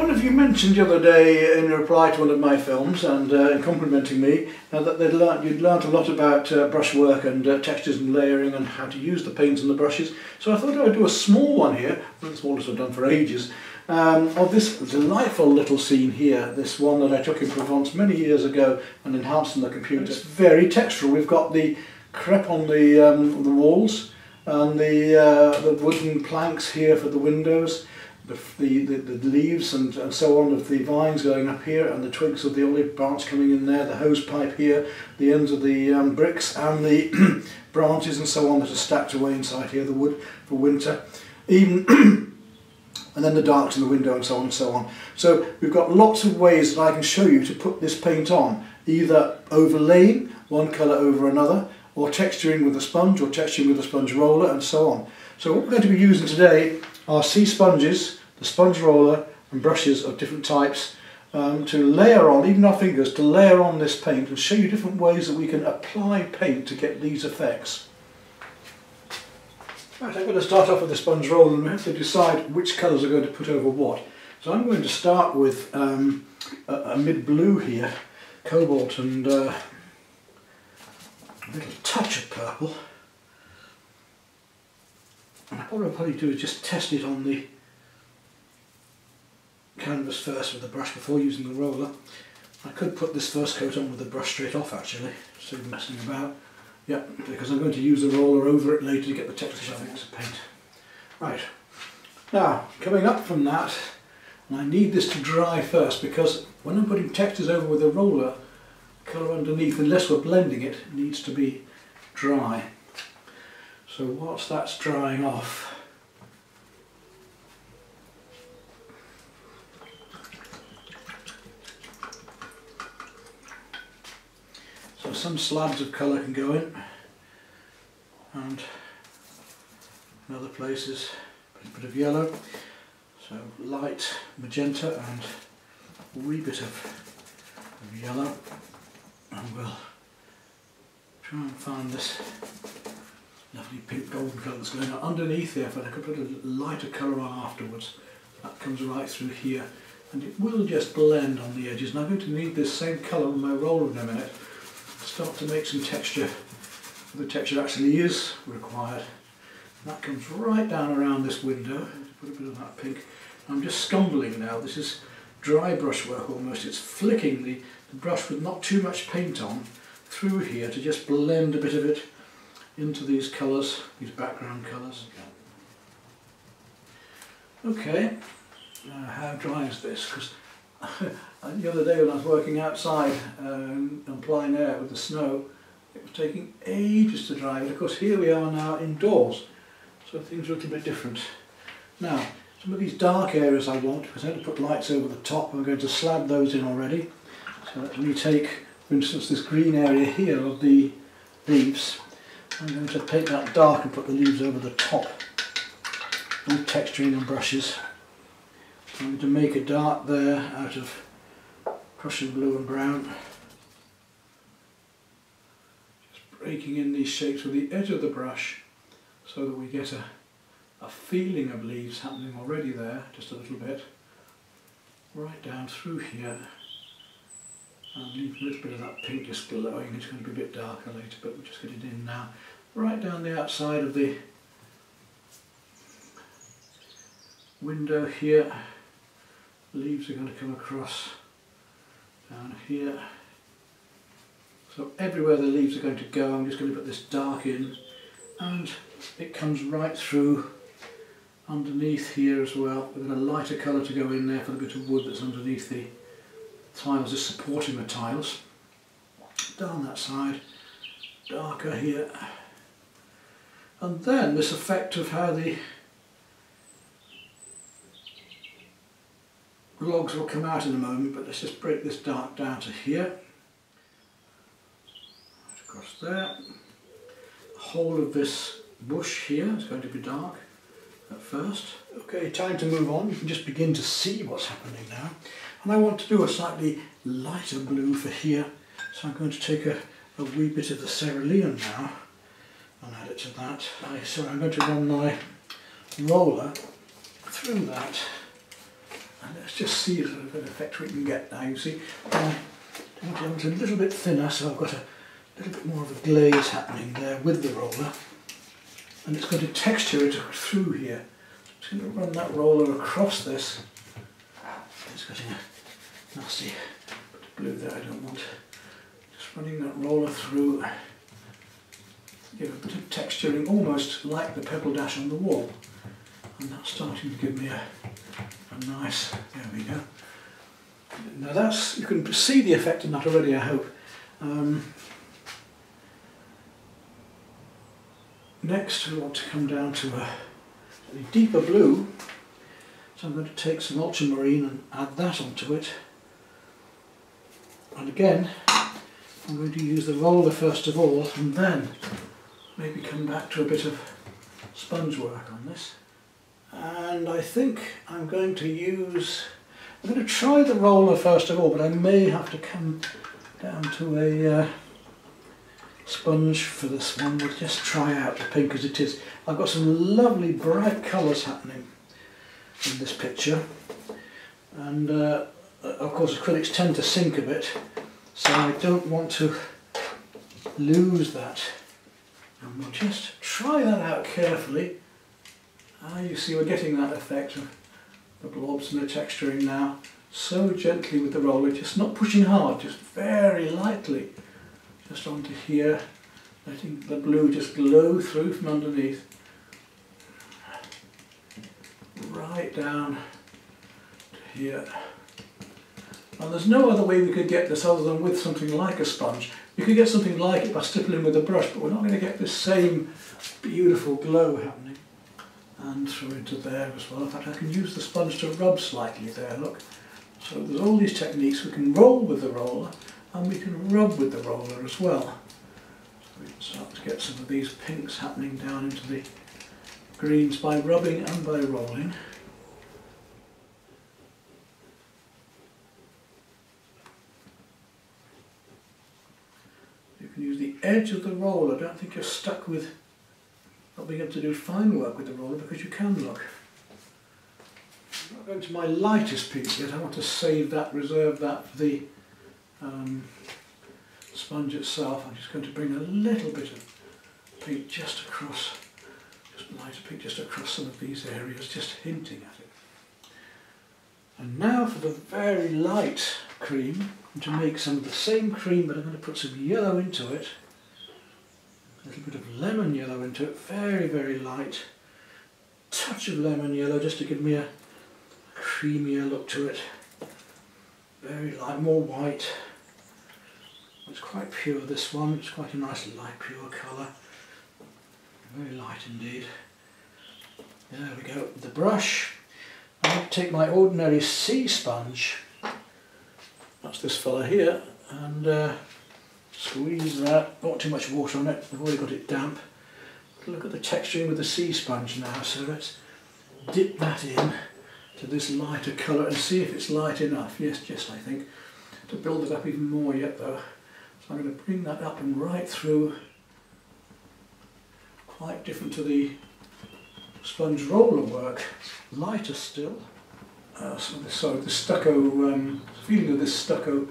one of you mentioned the other day in reply to one of my films and complimenting me that you'd learnt a lot about brushwork and textures and layering and how to use the paints and the brushes. So I thought I'd do a small one here, one of the smallest I've done for ages, of this delightful little scene here, this one that I took in Provence many years ago and enhanced on the computer. It's very textural. We've got the crepe on the walls and the wooden planks here for the windows. The leaves and so on of the vines going up here, and the twigs of the olive branch coming in there, the hose pipe here, the ends of the bricks and the branches and so on that are stacked away inside here, the wood for winter, even and then the darks in the window and so on and so on. So we've got lots of ways that I can show you to put this paint on, either overlaying one colour over another, or texturing with a sponge, or texturing with a sponge roller, and so on. So what we're going to be using today are sea sponges, the sponge roller and brushes of different types to layer on, even our fingers, to layer on this paint and show you different ways that we can apply paint to get these effects. Right, I'm going to start off with the sponge roller and we have to decide which colours are going to put over what. So I'm going to start with a mid-blue here, cobalt and a little touch of purple. And what I'll probably do is just test it on the canvas first with the brush before using the roller. I could put this first coat on with the brush straight off actually, instead of messing about. Yep, because I'm going to use the roller over it later to get the texture effects of paint. Right, now coming up from that, and I need this to dry first because when I'm putting textures over with the roller, the colour underneath, unless we're blending it, needs to be dry. So whilst that's drying off, so some slabs of colour can go in, and in other places a bit of yellow, so light magenta and a wee bit of yellow, and we'll try and find this lovely pink golden colour that's going on underneath there. If I could put a lighter colour on afterwards, that comes right through here and it will just blend on the edges. And I'm going to need this same colour on my roller in a minute to start to make some texture. The texture actually is required. And that comes right down around this window. Put a bit of that pink. I'm just scumbling now. This is dry brushwork almost. It's flicking the brush with not too much paint on through here to just blend a bit of it into these colours, these background colours. Okay, now how dry is this? Because the other day when I was working outside on plein air with the snow, it was taking ages to dry, but of course here we are now indoors, so things are a little bit different. Now, some of these dark areas I want, because I had to put lights over the top, I'm going to slab those in already. So let me take, for instance, this green area here of the leaves. I'm going to paint that dark and put the leaves over the top with texturing and brushes. I'm going to make a dark there out of Prussian blue and brown. Just breaking in these shapes with the edge of the brush so that we get a feeling of leaves happening already there, just a little bit. Right down through here. And leave a little bit of that pink just glowing. It's going to be a bit darker later, but we'll just get it in now. Right down the outside of the window here. Leaves are going to come across down here. So everywhere the leaves are going to go, I'm just going to put this dark in, and it comes right through underneath here as well. We've got a lighter colour to go in there for the bit of wood that's underneath the tiles, just supporting the tiles. Down that side, darker here. And then this effect of how the logs will come out in a moment, but let's just break this dark down to here. Right across there. The whole of this bush here is going to be dark at first. Okay, time to move on. You can just begin to see what's happening now. And I want to do a slightly lighter blue for here, so I'm going to take a wee bit of the cerulean now and add it to that. So I'm going to run my roller through that And let's just see the sort of effect we can get now. You see, it's a little bit thinner, so I've got a little bit more of a glaze happening there with the roller. And it's going to texture it through here. I'm just going to run that roller across this. It's getting a nasty bit of blue there I don't want. Just running that roller through. Give a bit of texturing, almost like the pebble dash on the wall. And that's starting to give me a nice, there we go. Now that's, you can see the effect in that already, I hope. Next we want to come down to a deeper blue, so I'm going to take some ultramarine and add that onto it. And again, I'm going to use the roller first of all, and then maybe come back to a bit of sponge work on this. And I think I'm going to try the roller first of all, but I may have to come down to a sponge for this one. We'll just try out the pink as it is. I've got some lovely bright colours happening in this picture, and of course acrylics tend to sink a bit, so I don't want to lose that. And we'll just try that out carefully. You see we're getting that effect of the blobs and the texturing now, so gently with the roller, just not pushing hard, just very lightly, just onto here, letting the blue just glow through from underneath, right down to here. And there's no other way we could get this other than with something like a sponge. You could get something like it by stippling with a brush, but we're not going to get this same beautiful glow happening. And through into there as well. In fact, I can use the sponge to rub slightly there, look. So there's all these techniques. We can roll with the roller, and we can rub with the roller as well. So we can start to get some of these pinks happening down into the greens by rubbing and by rolling. You can use the edge of the roller. I don't think you're stuck with not being able to do fine work with the roller, because you can look. I'm not going to my lightest pink yet. I want to save that, reserve that for the sponge itself. I'm just going to bring a little bit of pink just across, just lighter pink just across some of these areas, just hinting at it. And now for the very light cream, to make some of the same cream, but I'm going to put some yellow into it. A little bit of lemon yellow into it, very, very light. Touch of lemon yellow just to give me a creamier look to it. Very light, more white. It's quite pure, this one. It's quite a nice light pure colour. Very light indeed. There we go. With the brush, I'm going to take my ordinary sea sponge. That's this fella here, and squeeze that, not too much water on it, I've already got it damp. Look at the texturing with the sea sponge now, so let's dip that in to this lighter colour and see if it's light enough. Yes, just I think. To build it up even more yet though. So I'm going to bring that up and right through, quite different to the sponge roller work, lighter still. So the stucco, feeling of this stucco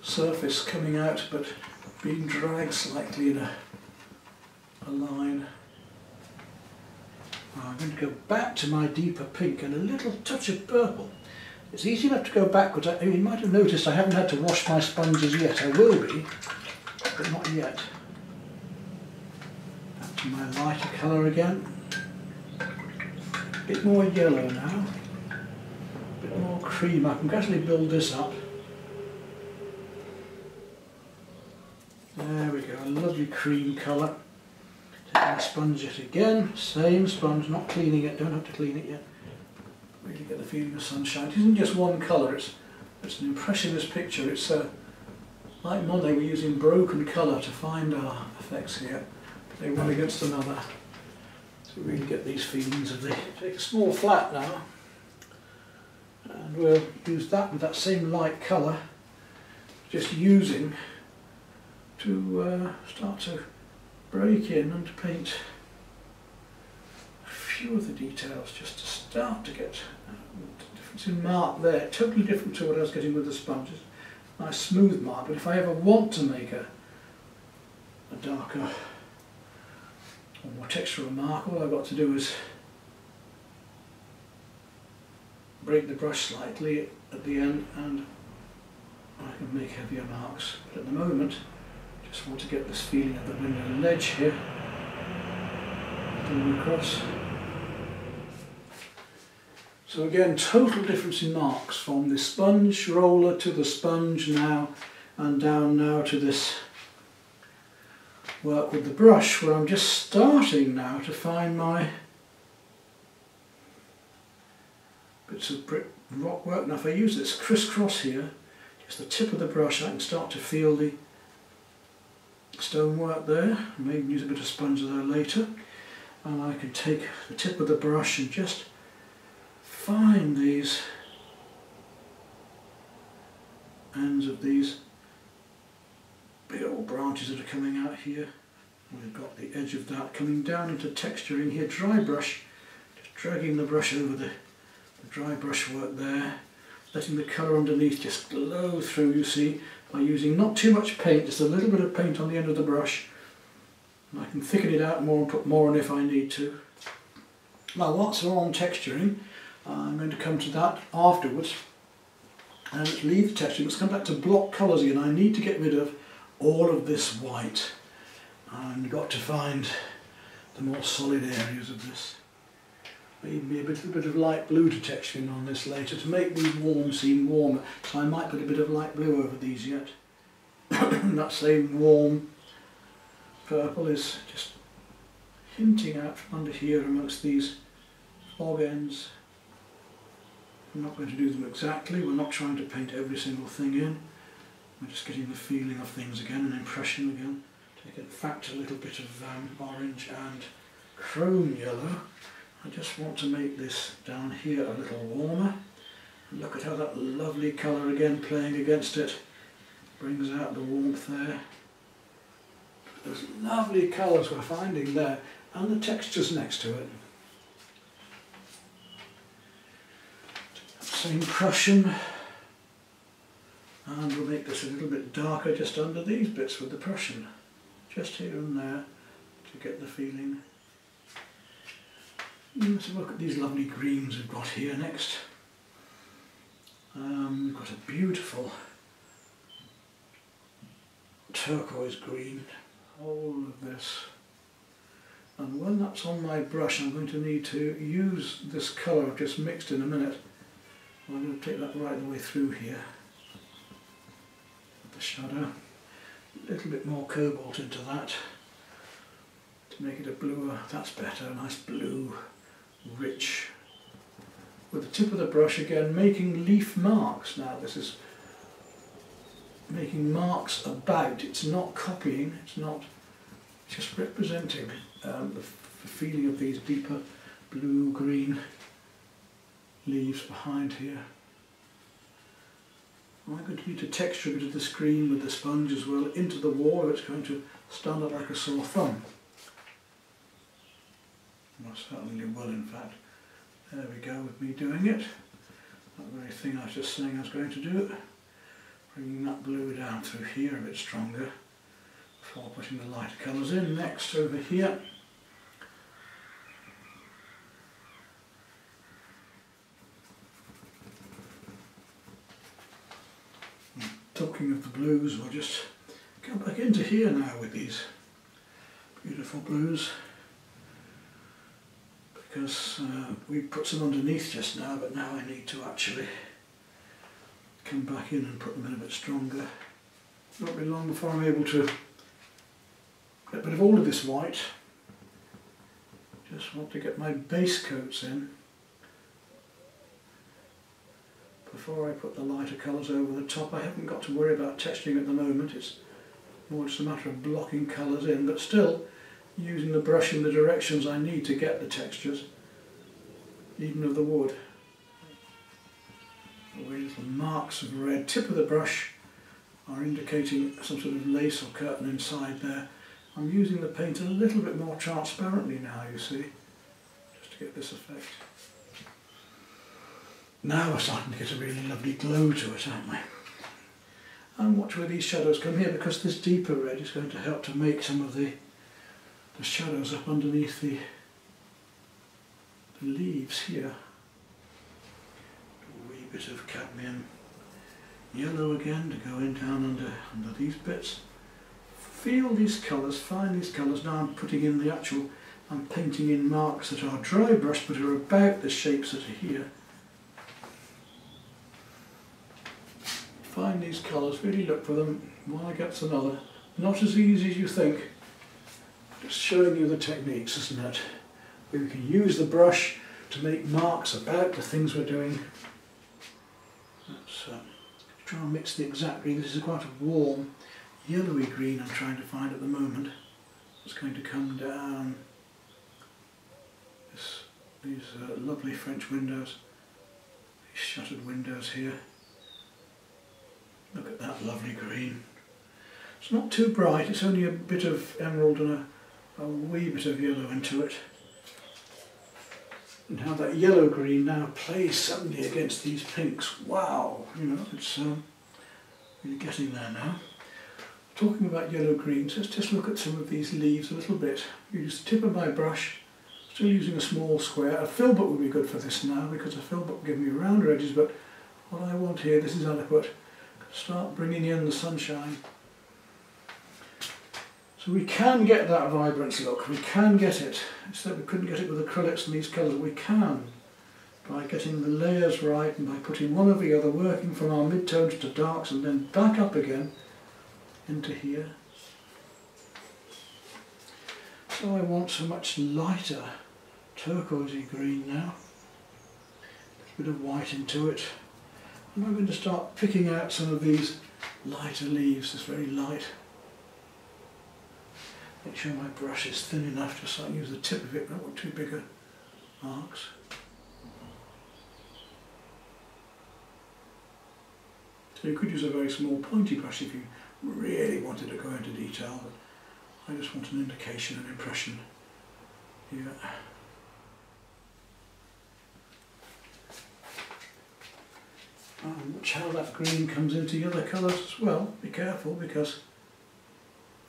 surface coming out but being dragged slightly in a line. I'm going to go back to my deeper pink and a little touch of purple. It's easy enough to go backwards. You might have noticed I haven't had to wash my sponges yet. I will be, but not yet. Back to my lighter colour again. A bit more yellow now. A bit more cream. I can gradually build this up. There we go, a lovely cream colour. Take my sponge yet again, same sponge, not cleaning it, don't have to clean it yet. Really get the feeling of sunshine. It isn't just one colour, it's an impressionist picture. It's like Monet, we're using broken colour to find our effects here. Play one against another to really get these feelings of the... Take a small flat now, and we'll use that with that same light colour, just using to start to break in and paint a few of the details just to start to get the difference in mark there, totally different to what I was getting with the sponges. Nice smooth mark, but if I ever want to make a darker or more textural mark, all I've got to do is break the brush slightly at the end and I can make heavier marks. But at the moment, I just want to get this feeling of the window ledge here. Coming across. So again, total difference in marks from the sponge roller to the sponge now, and down now to this work with the brush, where I'm just starting now to find my bits of brick rock work. Now if I use this crisscross here, just the tip of the brush, I can start to feel the stonework there. I may use a bit of sponge there later. And I can take the tip of the brush and just find these ends of these big old branches that are coming out here. We've got the edge of that coming down into texturing here. Dry brush, just dragging the brush over the dry brush work there, letting the colour underneath just glow through, you see, by using not too much paint, just a little bit of paint on the end of the brush. I can thicken it out more and put more on if I need to. Now once we're on texturing, I'm going to come to that afterwards and leave the texturing. Let's come back to block colours again. I need to get rid of all of this white and I've got to find the more solid areas of this. Maybe a bit of light blue to texturing on this later to make these warm seem warmer. So I might put a bit of light blue over these yet. That same warm purple is just hinting out from under here amongst these fog ends. I'm not going to do them exactly, we're not trying to paint every single thing in. We're just getting the feeling of things again, an impression again. Take in fact a little bit of orange and chrome yellow. I just want to make this down here a little warmer. And look at how that lovely colour again playing against it brings out the warmth there. Those lovely colours we're finding there, and the textures next to it. Same Prussian, and we'll make this a little bit darker just under these bits with the Prussian, just here and there to get the feeling. Let's look at these lovely greens we've got here next. We've got a beautiful turquoise green. All of this, and when that's on my brush I'm going to need to use this colour I've just mixed in a minute. I'm going to take that right the way through here, the shadow, a little bit more cobalt into that to make it a bluer, that's better, a nice blue, rich, with the tip of the brush again making leaf marks. Now this is making marks about, it's not copying, it's not just representing the feeling of these deeper blue-green leaves behind here. I'm going to need to texture a bit of this green with the sponge as well into the wall, or it's going to stand up like a sore thumb. Well, certainly will in fact. There we go with me doing it. That very thing I was just saying I was going to do. Bringing that blue down through here a bit stronger before putting the lighter colours in. Next over here, talking of the blues, we'll just go back into here now with these beautiful blues, because we put some underneath just now, but now I need to actually come back in and put them in a bit stronger. Not be long before I'm able to get rid of all of this white. Just want to get my base coats in before I put the lighter colours over the top. I haven't got to worry about texturing at the moment, it's more just a matter of blocking colours in, but still using the brush in the directions I need to get the textures, even of the wood. Where little marks of red, tip of the brush are indicating some sort of lace or curtain inside there. I'm using the paint a little bit more transparently now, you see, just to to get this effect. Now we're starting to get a really lovely glow to it, aren't we? And watch where these shadows come here, because this deeper red is going to help to make some of the shadows up underneath the leaves here. A wee bit of cadmium yellow again to go in down under these bits. Feel these colours, find these colours. Now I'm putting in the actual, I'm painting in marks that are dry brushed but are about the shapes that are here. Find these colours, really look for them. One against another. Not as easy as you think. Just showing you the techniques, isn't it? Where we can use the brush to make marks about the things we're doing. Let's try and mix the exact green. This is quite a warm yellowy green I'm trying to find at the moment. It's going to come down these lovely French windows, these shuttered windows here. Look at that lovely green. It's not too bright, it's only a bit of emerald and a wee bit of yellow into it. And how that yellow green now plays suddenly against these pinks. Wow, you know, it's really getting there now. Talking about yellow greens, let's just look at some of these leaves a little bit. Use the tip of my brush, still using a small square. A filbert would be good for this now, because a filbert will give me rounder edges, but what I want here, this is adequate. Start bringing in the sunshine. So we can get that vibrance look, we can get it. Instead we couldn't get it with acrylics and these colours, we can. By getting the layers right and by putting one over the other, working from our mid-tones to darks and then back up again into here. So I want a much lighter turquoisey green now. A bit of white into it. And I'm going to start picking out some of these lighter leaves, this very light. Make sure my brush is thin enough just so I use the tip of it, not want too big marks. So you could use a very small pointy brush if you really wanted to go into detail, but I just want an indication, an impression here. And watch how that green comes into the other colours as well. Be careful, because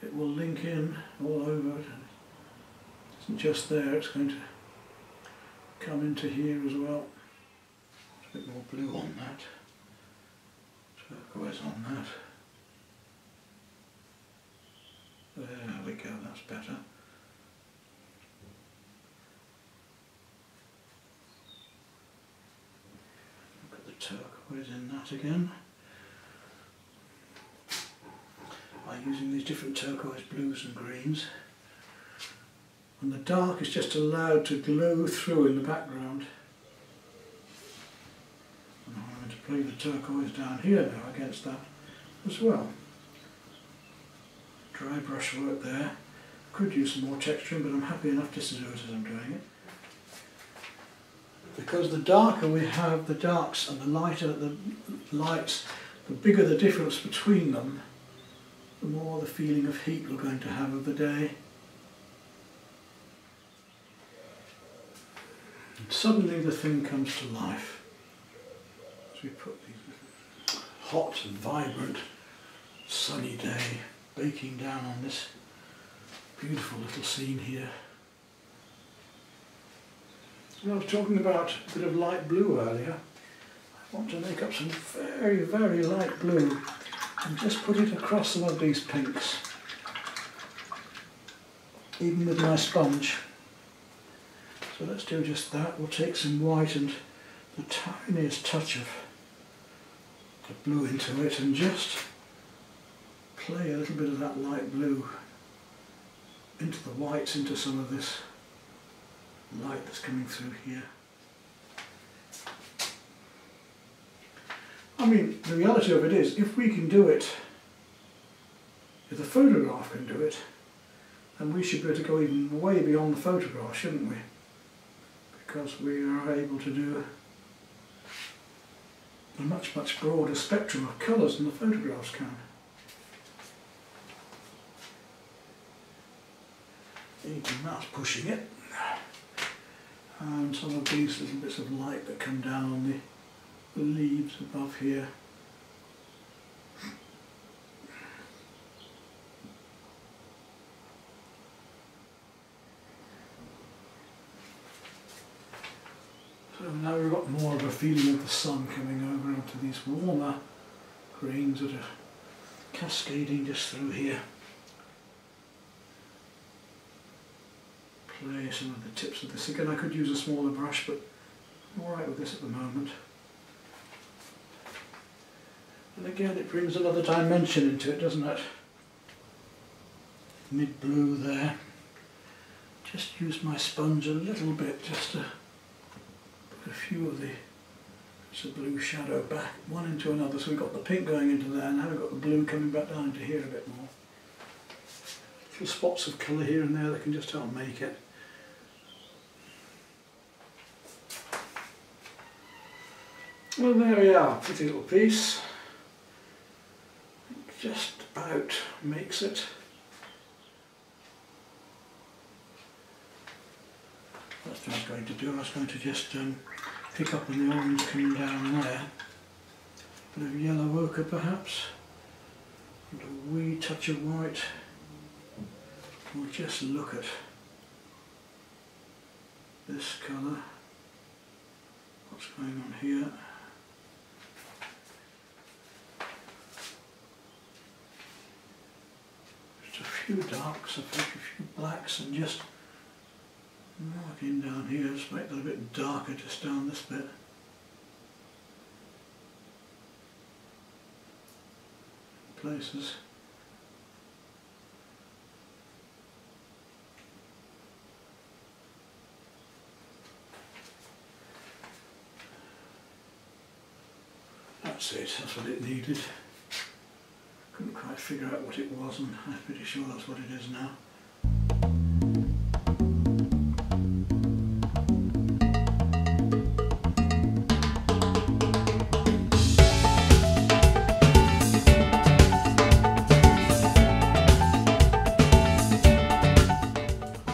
it will link in all over it. It isn't just there, it's going to come into here as well. A bit more blue on that, turquoise on that. There we go, that's better. Look at the turquoise in that again. By using these different turquoise blues and greens. And the dark is just allowed to glow through in the background. And I'm going to play the turquoise down here now against that as well. Dry brush work there. Could use some more texturing, but I'm happy enough just to do it as I'm doing it. Because the darker we have the darks and the lighter the lights, the bigger the difference between them, the more the feeling of heat we're going to have of the day. And suddenly the thing comes to life. As we put these hot and vibrant sunny day baking down on this beautiful little scene here. So I was talking about a bit of light blue earlier. I want to make up some very, very light blue and just put it across some of these pinks, even with my sponge. So let's do just that. We'll take some white and the tiniest touch of the blue into it and just play a little bit of that light blue into the whites, into some of this light that's coming through here. I mean, the reality of it is, if we can do it, if the photograph can do it, then we should be able to go even way beyond the photograph, shouldn't we? Because we are able to do a much, much broader spectrum of colours than the photographs can. Even that's pushing it. and some of these little bits of light that come down on the leaves above here. So now we've got more of a feeling of the sun coming over onto these warmer greens that are cascading just through here. Play some of the tips of this. Again, I could use a smaller brush, but I'm alright with this at the moment. And again, it brings another dimension into it, doesn't it? Mid-blue there. Just use my sponge a little bit just to put a few of the bits of blue shadow back, one into another. So we've got the pink going into there, and now we've got the blue coming back down into here a bit more. Little spots of colour here and there that can just help make it. Well, there we are, pretty little piece. Just about makes it. That's what I was going to do. I was going to just pick up on the orange coming down there. A bit of yellow ochre perhaps, and a wee touch of white. We'll just look at this colour. What's going on here? Just a few darks, a few blacks, and just marking down here, just make that a bit darker just down this bit. Places. That's it, that's what it needed. Couldn't quite figure out what it was, and I'm pretty sure that's what it is now.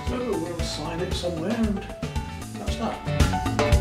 So we'll sign it somewhere, and that's that.